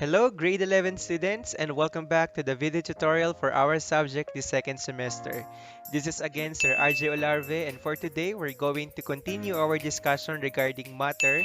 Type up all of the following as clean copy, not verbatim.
Hello, grade 11 students, and welcome back to the video tutorial for our subject this second semester. This is again Sir RJ Olarve, and for today, we're going to continue our discussion regarding matter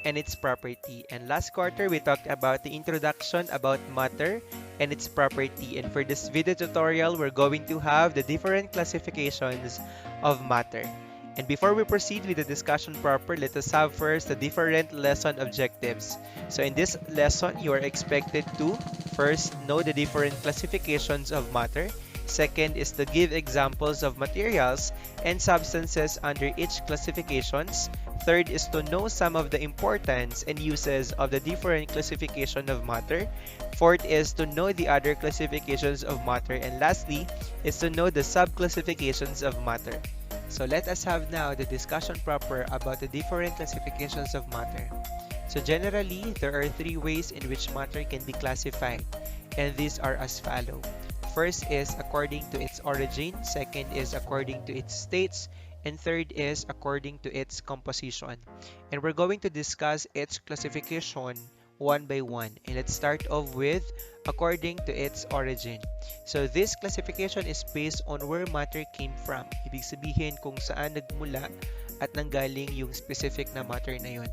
and its property. And last quarter, we talked about the introduction about matter and its property. And for this video tutorial, we're going to have the different classifications of matter. And before we proceed with the discussion proper, let us have first the different lesson objectives. So in this lesson, you are expected to first know the different classifications of matter. Second is to give examples of materials and substances under each classifications. Third is to know some of the importance and uses of the different classification of matter. Fourth is to know the other classifications of matter. And lastly is to know the sub-classifications of matter. So let us have now the discussion proper about the different classifications of matter. So generally, there are three ways in which matter can be classified, and these are as follow. First is according to its origin, second is according to its states, and third is according to its composition. And we're going to discuss its classification one by one. And let's start off with according to its origin. So this classification is based on where matter came from. Ibig sabihin kung saan nagmula at nanggaling yung specific na matter na yun.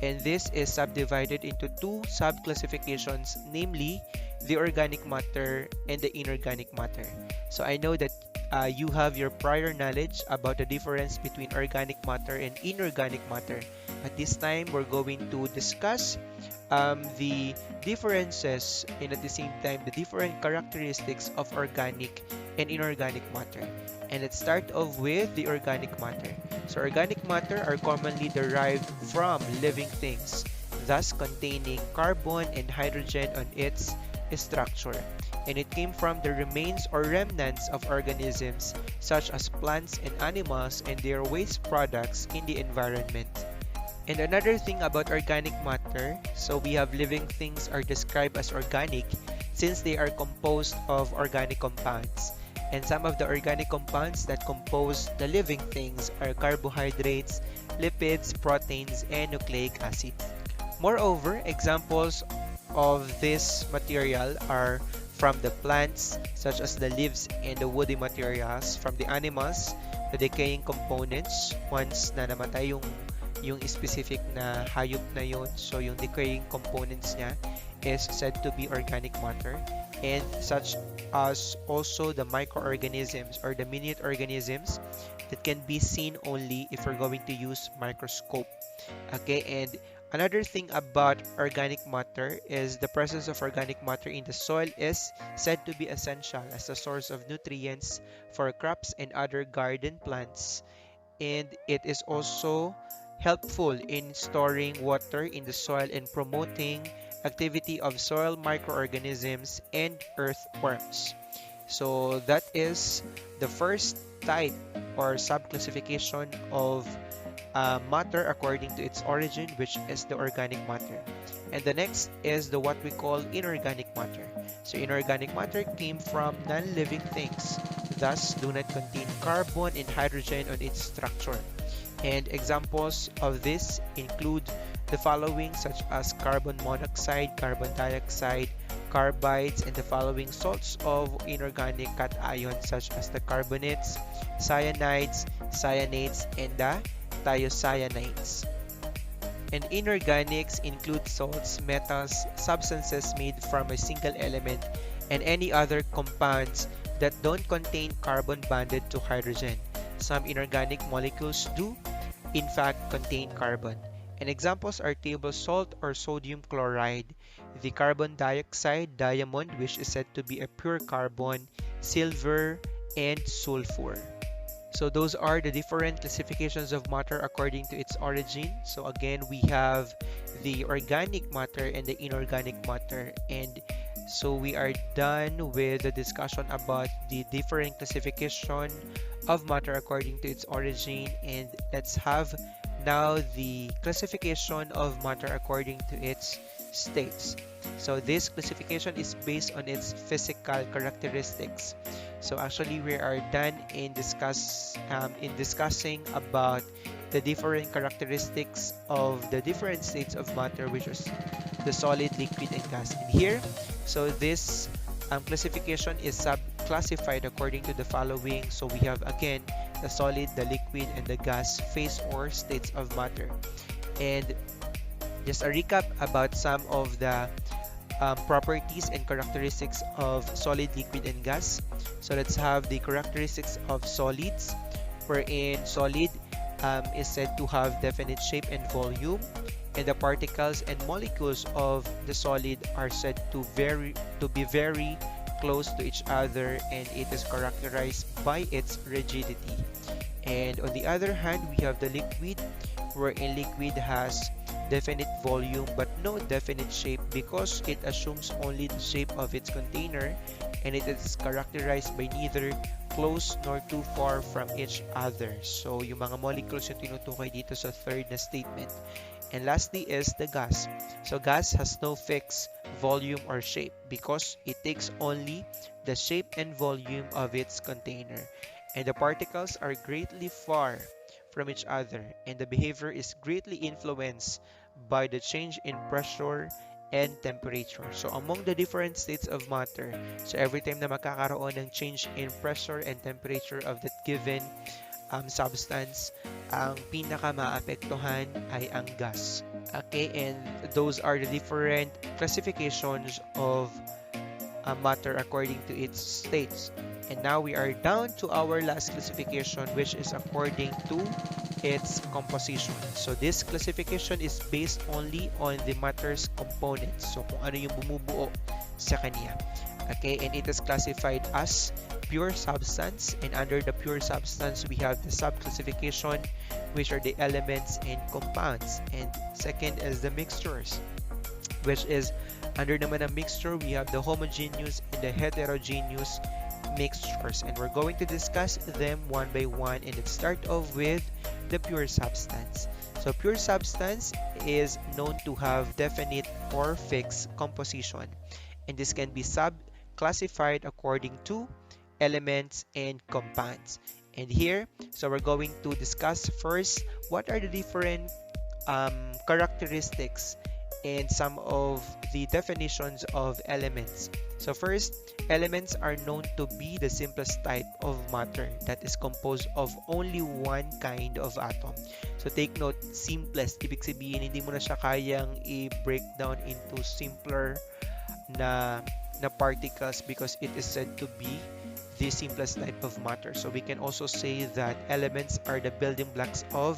And this is subdivided into two sub-classifications, namely the organic matter and the inorganic matter. So I know that you have your prior knowledge about the difference between organic matter and inorganic matter. At this time, we're going to discuss the differences and at the same time the different characteristics of organic and inorganic matter. And let's start off with the organic matter. So organic matter are commonly derived from living things, thus containing carbon and hydrogen on its structure. And it came from the remains or remnants of organisms such as plants and animals and their waste products in the environment. And another thing about organic matter, so we have living things are described as organic since they are composed of organic compounds. And some of the organic compounds that compose the living things are carbohydrates, lipids, proteins, and nucleic acids. Moreover, examples of this material are from the plants, such as the leaves and the woody materials, from the animals, the decaying components, once na namatay yung specific na hayop na yun, so yung decaying components niya is said to be organic matter, and such as also the microorganisms or the minute organisms that can be seen only if we're going to use microscope. Okay, and another thing about organic matter is the presence of organic matter in the soil is said to be essential as a source of nutrients for crops and other garden plants, and it is also helpful in storing water in the soil and promoting activity of soil microorganisms and earthworms. So that is the first type or sub-classification of matter according to its origin, which is the organic matter. And the next is the what we call inorganic matter. So inorganic matter came from non-living things, thus do not contain carbon and hydrogen on its structure. And examples of this include the following, such as carbon monoxide, carbon dioxide, carbides, and the following salts of inorganic cations such as the carbonates, cyanides, cyanates, and the thiocyanates. And inorganics include salts, metals, substances made from a single element, and any other compounds that don't contain carbon bonded to hydrogen. Some inorganic molecules do, in fact, contain carbon. And examples are table salt or sodium chloride, the carbon dioxide, diamond, which is said to be a pure carbon, silver, and sulfur. So those are the different classifications of matter according to its origin. So again, we have the organic matter and the inorganic matter. And so we are done with the discussion about the different classification of matter according to its origin. And let's have now the classification of matter according to its states. So this classification is based on its physical characteristics. So actually we are done in discussing about the different characteristics of the different states of matter, which is the solid, liquid, and gas. And here, so this classification is sub-classified according to the following. So we have again the solid, the liquid, and the gas phase or states of matter. And just a recap about some of the properties and characteristics of solid, liquid, and gas. So let's have the characteristics of solids, wherein solid is said to have definite shape and volume, and the particles and molecules of the solid are said to be very close to each other, and it is characterized by its rigidity. And on the other hand, we have the liquid, wherein liquid has definite volume but no definite shape because it assumes only the shape of its container, and it is characterized by neither close nor too far from each other. So yung mga molecules yung tinutukoy dito sa third na statement. And lastly is the gas. So gas has no fixed volume or shape because it takes only the shape and volume of its container. And the particles are greatly far from each other, and the behavior is greatly influenced by the change in pressure and temperature. So among the different states of matter, so every time na magkakaroon ng change in pressure and temperature of that given substance, ang pinaka maapektuhan ay ang gas. Okay, and those are the different classifications of matter according to its states. And now we are down to our last classification, which is according to its composition. So this classification is based only on the matter's components. So kung ano yung bumubuo sa kanya. Okay, and it is classified as pure substance, and under the pure substance we have the sub-classification, which are the elements and compounds. And second is the mixtures, which is under naman a mixture we have the homogeneous and the heterogeneous mixtures, and we're going to discuss them one by one. And let's start off with the pure substance. So pure substance is known to have definite or fixed composition, and this can be sub-classified according to elements and compounds. And here, so we're going to discuss first what are the different characteristics and some of the definitions of elements. So first, elements are known to be the simplest type of matter that is composed of only one kind of atom. So take note, simplest, ibig sabihin hindi mo na siya kayang i-break down into simpler na particles because it is said to be the simplest type of matter. So we can also say that elements are the building blocks of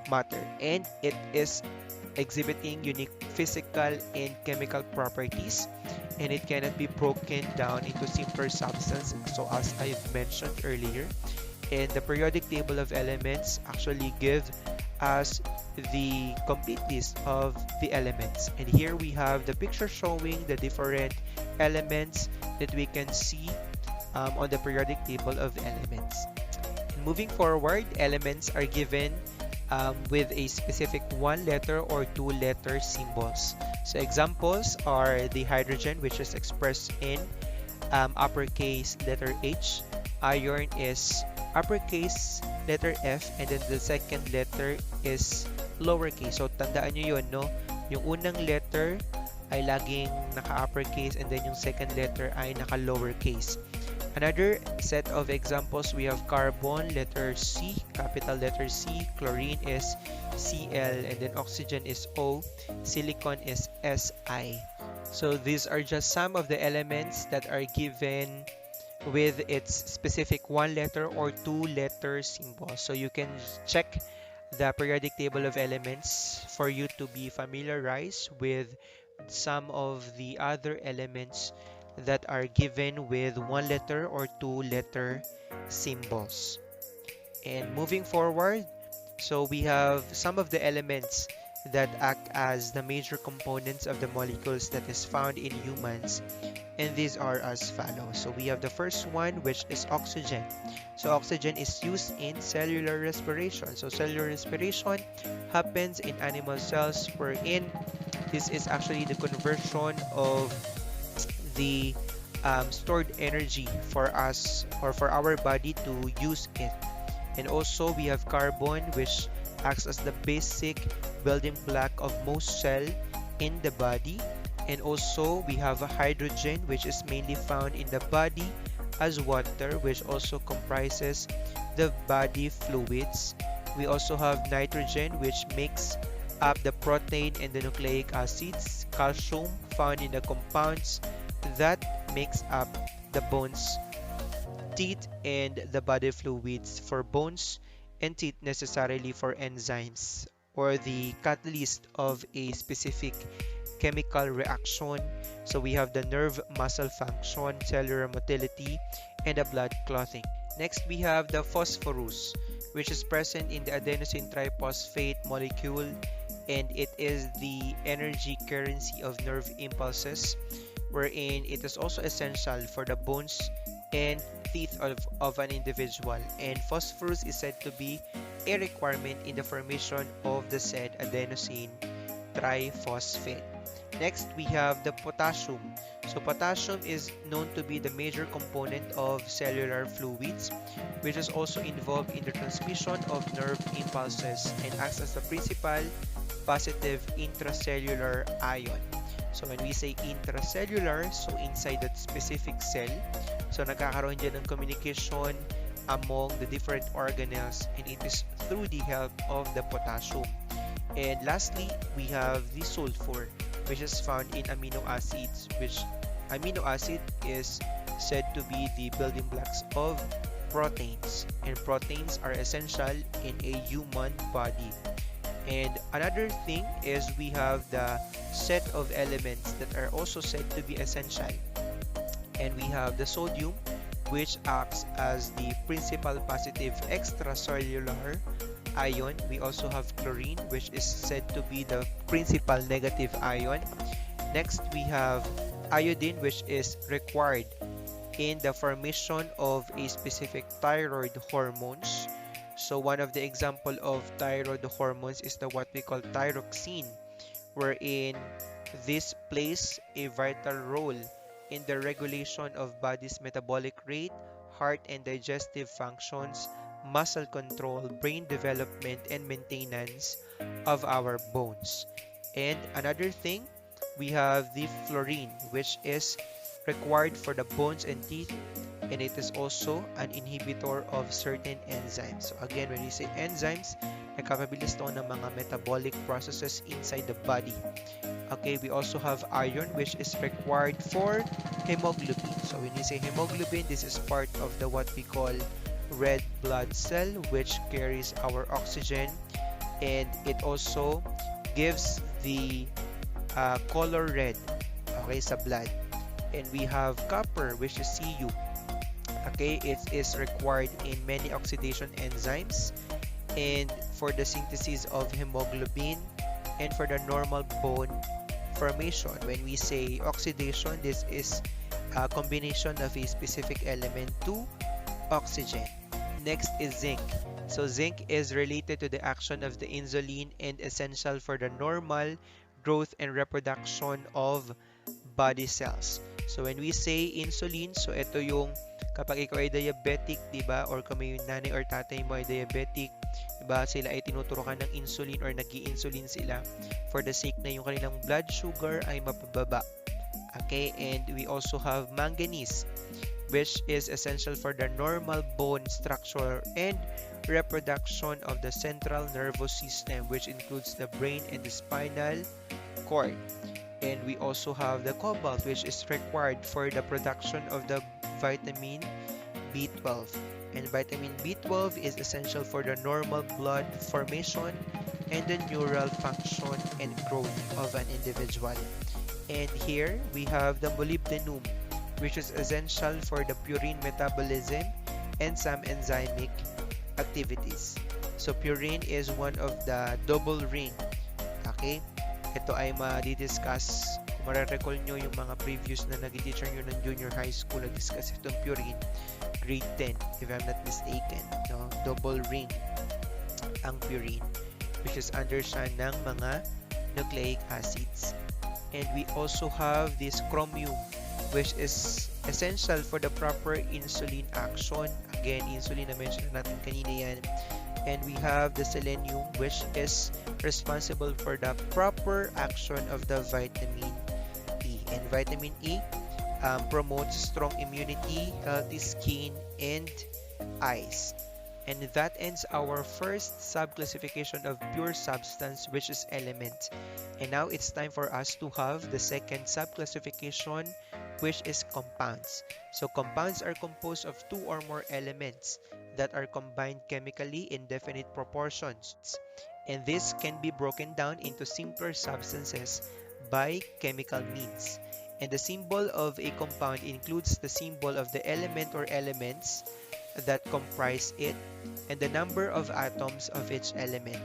matter, and it is exhibiting unique physical and chemical properties, and it cannot be broken down into simpler substances, so as I've mentioned earlier. And the periodic table of elements actually give us the complete list of the elements. And here we have the picture showing the different elements that we can see on the periodic table of elements. And moving forward, elements are given with a specific one letter or two letter symbols. So examples are the hydrogen, which is expressed in uppercase letter H. Iron is uppercase letter F, and then the second letter is lowercase. So tandaan nyo yun, no? Yung unang letter ay laging naka-uppercase, and then yung second letter ay naka-lowercase. Another set of examples, we have carbon, letter C, capital letter C, chlorine is Cl, and then oxygen is O, silicon is Si. So these are just some of the elements that are given with its specific one letter or two letter symbol. So you can check the periodic table of elements for you to be familiarized with some of the other elements that are given with one letter or two letter symbols. And moving forward, so we have some of the elements that act as the major components of the molecules that is found in humans, and these are as follows. So we have the first one, which is oxygen. So oxygen is used in cellular respiration. So cellular respiration happens in animal cells, wherein this is actually the conversion of the stored energy for us or for our body to use it. And also we have carbon, which acts as the basic building block of most cell in the body. And also we have a hydrogen, which is mainly found in the body as water, which also comprises the body fluids. We also have nitrogen, which makes up the protein and the nucleic acids. Calcium found in the compounds that makes up the bones, teeth, and the body fluids. For bones and teeth, necessarily for enzymes or the catalyst of a specific chemical reaction. So we have the nerve muscle function, cellular motility, and the blood clotting. Next, we have the phosphorus, which is present in the adenosine triphosphate molecule, and it is the energy currency of nerve impulses, wherein it is also essential for the bones and teeth of an individual. And phosphorus is said to be a requirement in the formation of the said adenosine triphosphate. Next, we have the potassium. So potassium is known to be the major component of cellular fluids, which is also involved in the transmission of nerve impulses and acts as the principal positive intracellular ion. So when we say intracellular, so inside that specific cell, so nagkakaroon dyan ng communication among the different organelles, and it is through the help of the potassium. And lastly, we have the sulfur, which is found in amino acids, which amino acid is said to be the building blocks of proteins, and proteins are essential in a human body. And another thing is we have the set of elements that are also said to be essential, and we have the sodium, which acts as the principal positive extracellular ion. We also have chlorine, which is said to be the principal negative ion. Next, we have iodine, which is required in the formation of a specific thyroid hormones. So one of the example of thyroid hormones is the what we call thyroxine, wherein this plays a vital role in the regulation of body's metabolic rate, heart and digestive functions, muscle control, brain development, and maintenance of our bones. And another thing, we have the fluorine, which is required for the bones and teeth, and it is also an inhibitor of certain enzymes. So again, when we say enzymes, nakakabilis to ng mga metabolic processes inside the body. Okay, we also have iron, which is required for hemoglobin. So when we say hemoglobin, this is part of the what we call red blood cell, which carries our oxygen, and it also gives the color red, okay, sa blood. And we have copper, which is Cu. Okay, it is required in many oxidation enzymes and for the synthesis of hemoglobin and for the normal bone formation. When we say oxidation, this is a combination of a specific element to oxygen. Next is zinc. So zinc is related to the action of the insulin and essential for the normal growth and reproduction of body cells. So when we say insulin, so ito yung kapag ikaw ay diabetic, di ba? Or kung may nanay or tatay mo ay diabetic, di ba? Sila ay tinuturukan ng insulin or nag-i-insulin sila for the sake na yung kanilang blood sugar ay mapababa. Okay, and we also have manganese, which is essential for the normal bone structure and reproduction of the central nervous system, which includes the brain and the spinal cord. And we also have the cobalt, which is required for the production of the vitamin B12. And vitamin B12 is essential for the normal blood formation and the neural function and growth of an individual. And here we have the molybdenum, which is essential for the purine metabolism and some enzymic activities. So purine is one of the double ring. Okay? Ito ay ma-discuss. Kung mararecall nyo yung mga previous na nag-teacher nyo ng junior high school, nag-discuss itong purine. Grade 10, if I'm not mistaken. No? Double ring ang purine, which is under siya ng mga nucleic acids. And we also have this chromium, which is essential for the proper insulin action. Again, insulin na mention natin kanina yan. And we have the selenium, which is responsible for the proper action of the vitamin E. And vitamin E promotes strong immunity, healthy skin, and eyes. And that ends our first subclassification of pure substance, which is element. And now it's time for us to have the second subclassification, which is compounds. So compounds are composed of two or more elements that are combined chemically in definite proportions. And this can be broken down into simpler substances by chemical means. And the symbol of a compound includes the symbol of the element or elements that comprise it and the number of atoms of each element,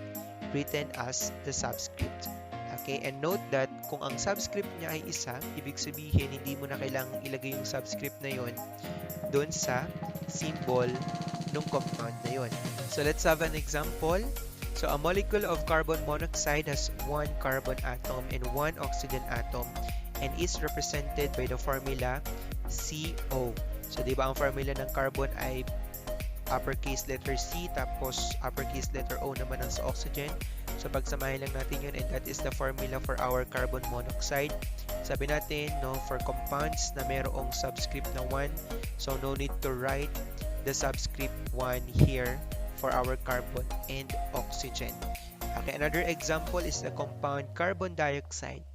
written as the subscript. Okay, and note that kung ang subscript niya ay isa, ibig sabihin hindi mo na kailangang ilagay yung subscript na yon doon sa symbol ng compound na yon. So let's have an example. So a molecule of carbon monoxide has one carbon atom and one oxygen atom and is represented by the formula CO. So di ba ang formula ng carbon ay uppercase letter C tapos uppercase letter O naman ang sa oxygen. So pagsamahin lang natin yun and that is the formula for our carbon monoxide. Sabi natin no, for compounds na mayroong subscript na 1, so no need to write the subscript 1 here for our carbon and oxygen. Okay, another example is the compound carbon dioxide,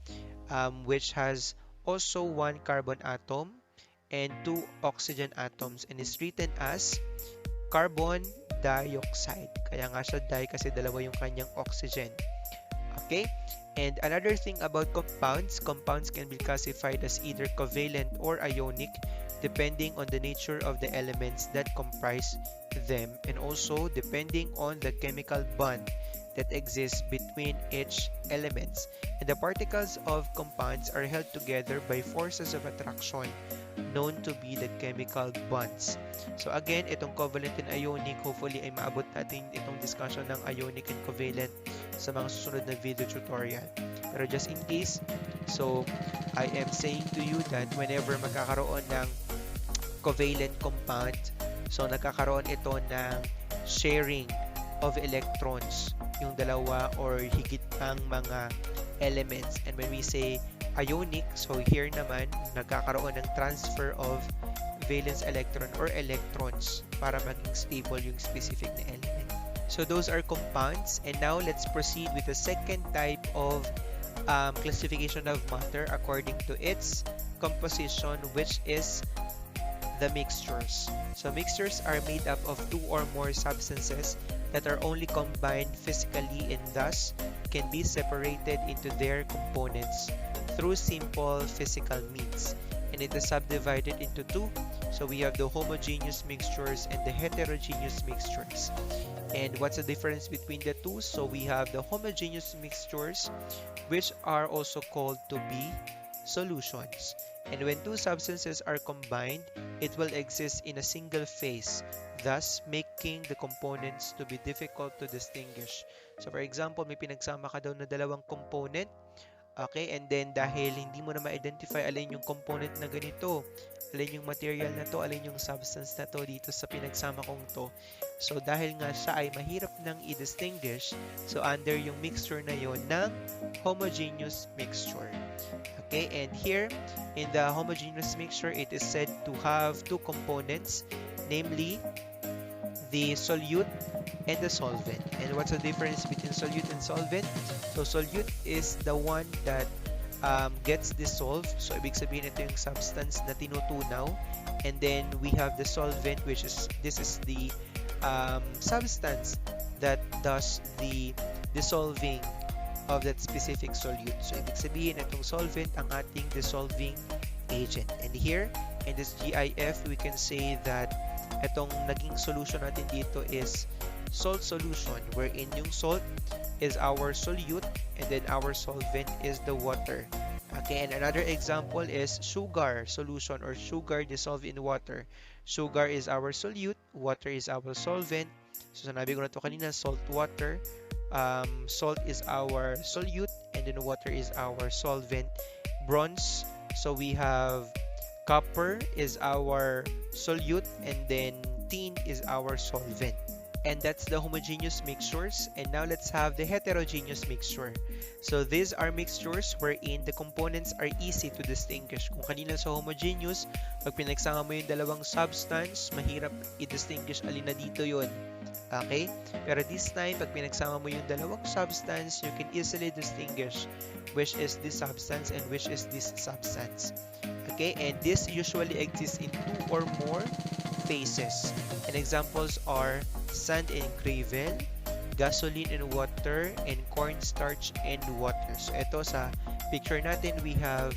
which has also one carbon atom and two oxygen atoms and is written as carbon dioxide. Kaya nga siya di kasi dalawa yung kanyang oxygen. Okay? And another thing about compounds, compounds can be classified as either covalent or ionic depending on the nature of the elements that comprise them and also depending on the chemical bond that exists between each elements. And the particles of compounds are held together by forces of attraction known to be the chemical bonds. So again, itong covalent and ionic, hopefully ay maabot natin itong discussion ng ionic and covalent sa mga susunod na video tutorial. Pero just in case, so I am saying to you that whenever magkakaroon ng covalent compound, so nagkakaroon ito ng sharing of electrons, yung dalawa or higit pang mga elements. And when we say ionic, so here naman nagkakaroon ng transfer of valence electron or electrons para maging stable yung specific na element. So those are compounds, and now let's proceed with the second type of classification of matter according to its composition, which is the mixtures. So mixtures are made up of two or more substances that are only combined physically and thus can be separated into their components through simple physical means. And it is subdivided into two. So we have the homogeneous mixtures and the heterogeneous mixtures. And what's the difference between the two? So we have the homogeneous mixtures, which are also called to be solutions. And when two substances are combined, it will exist in a single phase, thus making the components to be difficult to distinguish. So for example, may pinagsama ka daw na dalawang component, okay, and then dahil hindi mo na ma-identify alin yung component na ganito, alin yung material na to, alin yung substance na to dito sa pinagsama kong to. So dahil nga siya ay mahirap nang i-distinguish, so under yung mixture na yon ng homogeneous mixture. Okay, and here in the homogeneous mixture, it is said to have two components, namely the solute and the solvent. And what's the difference between solute and solvent? So solute is the one that gets dissolved. So ibig sabihin ito yung substance na tinutunaw. And then we have the solvent, which is the substance that does the dissolving of that specific solute. So ibig sabihin itong solvent ang ating dissolving agent. And here in this GIF, we can say that itong naging solution natin dito is salt solution, wherein yung salt is our solute and then our solvent is the water. Okay, and another example is sugar solution or sugar dissolved in water. Sugar is our solute, water is our solvent. So sanabi ko na to kanina, salt water. Salt is our solute and then water is our solvent. Bronze, so we have copper is our solute and then tin is our solvent. And that's the homogeneous mixtures. And now let's have the heterogeneous mixture. So these are mixtures wherein the components are easy to distinguish. Kung kanina sa homogeneous, pag pinagsama mo yung dalawang substance, mahirap i-distinguish alin na dito yun. Okay? Pero this time, pag pinagsama mo yung dalawang substance, you can easily distinguish which is this substance and which is this substance. Okay? And this usually exists in two or more phases. And examples are sand and gravel, gasoline and water, and cornstarch and water. So ito sa picture natin, we have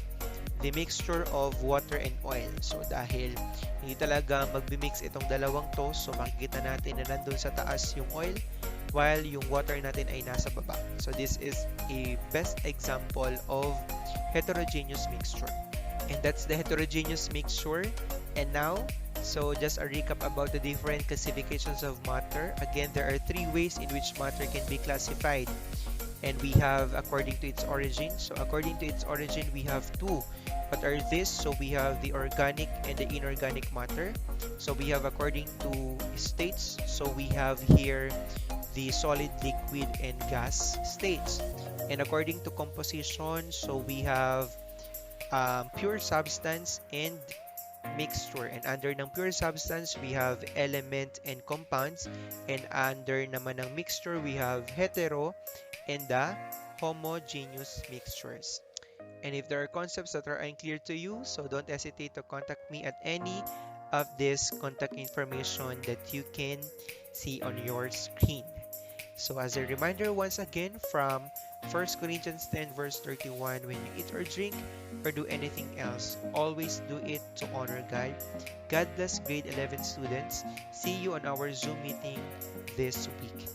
the mixture of water and oil. So dahil hindi talaga magbi-mix itong dalawang to, so makikita natin na nandun sa taas yung oil while yung water natin ay nasa baba. So this is a best example of heterogeneous mixture. And that's the heterogeneous mixture. And now, so just a recap about the different classifications of matter. Again, there are three ways in which matter can be classified. And we have according to its origin. So according to its origin, we have two. What are these? So we have the organic and the inorganic matter. So we have according to states. So we have here the solid, liquid, and gas states. And according to composition, so we have pure substance and mixture. And under ng pure substance, we have element and compounds. And under naman ng mixture, we have hetero and the homogeneous mixtures. And if there are concepts that are unclear to you, so don't hesitate to contact me at any of this contact information that you can see on your screen. So as a reminder once again from 1 Corinthians 10 verse 31, when you eat or drink or do anything else, always do it to honor God. God bless grade 11 students. See you on our Zoom meeting this week.